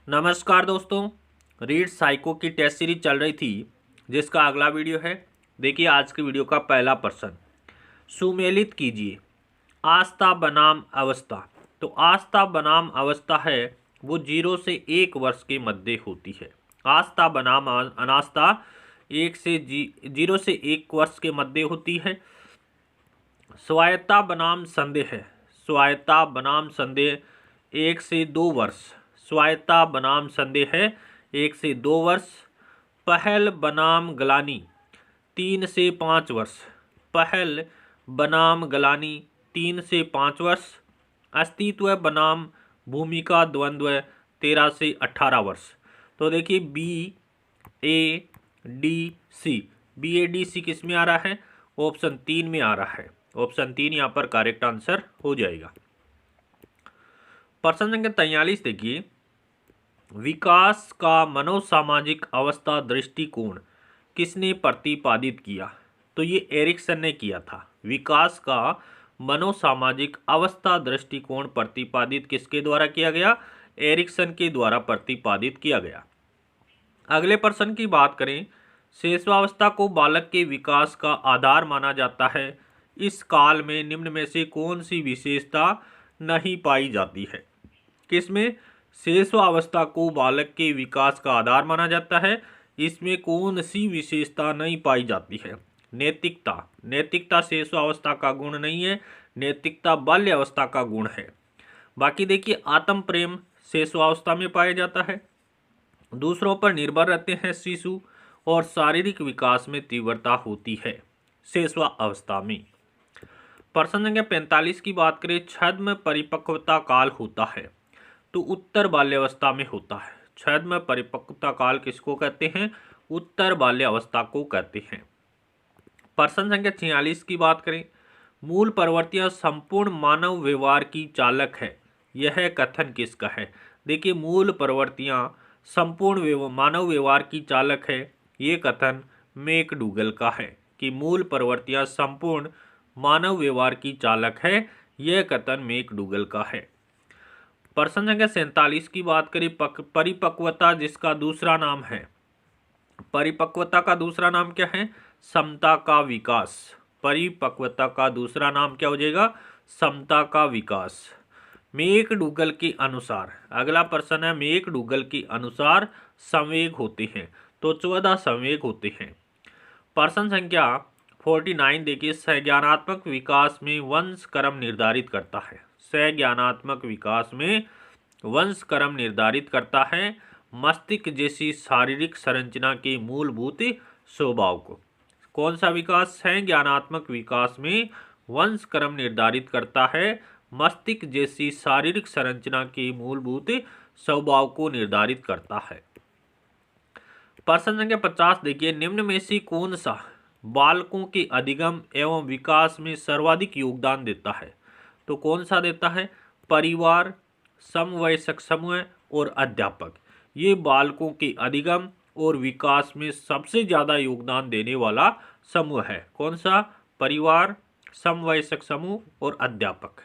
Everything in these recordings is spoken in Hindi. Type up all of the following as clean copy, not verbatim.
नमस्कार दोस्तों, रीड साइको की टेस्ट सीरीज चल रही थी जिसका अगला वीडियो है। देखिए आज की वीडियो का पहला प्रश्न, सुमेलित कीजिए आस्था बनाम अवस्था। तो आस्था बनाम अवस्था है वो 0 से 1 वर्ष के मध्य होती है। आस्था बनाम अनास्था 0 से 1 वर्ष के मध्य होती है। स्वायत्ता बनाम संदेह है, स्वायत्ता बनाम संदेह 1 से 2 वर्ष। स्वायत्ता बनाम संदेह है 1 से 2 वर्ष। पहल बनाम ग्लानि 3 से 5 वर्ष। पहल बनाम ग्लानि 3 से 5 वर्ष। अस्तित्व बनाम भूमिका द्वंद्व 13 से 18 वर्ष। तो देखिए BADC, BADC किस में आ रहा है? ऑप्शन 3 में आ रहा है। ऑप्शन 3 यहाँ पर करेक्ट आंसर हो जाएगा। प्रश्न संख्या 43 देखिए, विकास का मनोसामाजिक अवस्था दृष्टिकोण किसने प्रतिपादित किया? तो ये एरिक्सन ने किया था। विकास का मनोसामाजिक अवस्था दृष्टिकोण प्रतिपादित किसके द्वारा किया गया? एरिक्सन के द्वारा प्रतिपादित किया गया। अगले प्रश्न की बात करें, शैशवावस्था को बालक के विकास का आधार माना जाता है। इस काल में निम्न में से कौन सी विशेषता नहीं पाई जाती है? किसमें? शैशवावस्था को बालक के विकास का आधार माना जाता है, इसमें कौन सी विशेषता नहीं पाई जाती है? नैतिकता। नैतिकता शैशवावस्था का गुण नहीं है, नैतिकता बाल्यावस्था का गुण है। बाकी देखिए, आत्म प्रेम शैशवावस्था में पाया जाता है। दूसरों पर निर्भर रहते हैं शिशु, और शारीरिक विकास में तीव्रता होती है शैशवावस्था में। प्रश्न संख्या 45 की बात करें, छद्म परिपक्वता काल होता है तो उत्तर बाल्यावस्था में होता है। छद्म परिपक्वता काल किसको कहते हैं? उत्तर बाल्यावस्था को कहते हैं। प्रश्न संख्या 46 की बात करें, मूल प्रवृत्तियां संपूर्ण मानव व्यवहार की चालक है, यह कथन किसका है? देखिए, मूल प्रवृत्तियां संपूर्ण मानव व्यवहार की चालक है, ये कथन मैकडूगल का है कि मूल प्रवृत्तियां संपूर्ण मानव व्यवहार की चालक है, यह कथन मैकडूगल का है। प्रश्न संख्या 47 की बात करें, परिपक्वता जिसका दूसरा नाम है, परिपक्वता का दूसरा नाम क्या है? समता का विकास। परिपक्वता का दूसरा नाम क्या हो जाएगा? समता का विकास। मैकडूगल के अनुसार, अगला प्रश्न है, मैकडूगल के अनुसार संवेग होते हैं, तो 14 संवेग होते हैं। प्रश्न संख्या 49 देखिए, संज्ञानात्मक विकास में वंश क्रम निर्धारित करता है। संज्ञानात्मक विकास में वंश क्रम निर्धारित करता है मस्तिष्क जैसी शारीरिक संरचना के मूलभूत स्वभाव को। कौन सा विकास? संज्ञानात्मक विकास में वंश क्रम निर्धारित करता है मस्तिष्क जैसी शारीरिक संरचना के मूलभूत स्वभाव को निर्धारित करता है। प्रश्न संख्या 50 देखिए, निम्न में से कौन सा बालकों के अधिगम एवं विकास में सर्वाधिक योगदान देता है? तो कौन सा देता है? परिवार, समवयस्क समूह और अध्यापक। ये बालकों के अधिगम और विकास में सबसे ज्यादा योगदान देने वाला समूह है। कौन सा? परिवार, समवयस्क समूह और अध्यापक।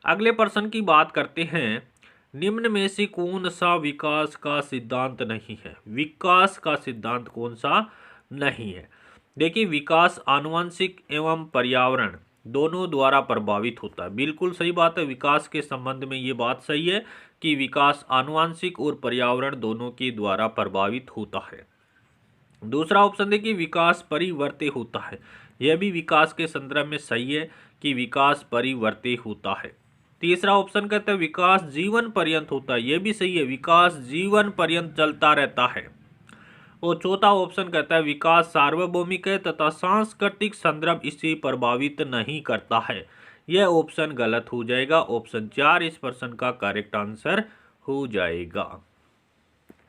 अगले प्रश्न की बात करते हैं, निम्न में से कौन सा विकास का सिद्धांत नहीं है? विकास का सिद्धांत कौन सा नहीं है? देखिए, विकास आनुवंशिक एवं पर्यावरण दोनों द्वारा प्रभावित होता है। बिल्कुल सही बात है, विकास के संबंध में ये बात सही है कि विकास आनुवंशिक और पर्यावरण दोनों के द्वारा प्रभावित होता है। दूसरा ऑप्शन देखिए, विकास परिवर्त्य होता है। यह भी विकास के संदर्भ में सही है कि विकास परिवर्त्य होता है। तीसरा ऑप्शन कहता है विकास जीवन पर्यंत होता है। यह भी सही है, विकास जीवन पर्यंत चलता रहता है। और चौथा ऑप्शन कहता है विकास सार्वभौमिक है तथा सांस्कृतिक संदर्भ इसे प्रभावित नहीं करता है। यह ऑप्शन गलत हो जाएगा। ऑप्शन 4 इस प्रश्न का करेक्ट आंसर हो जाएगा।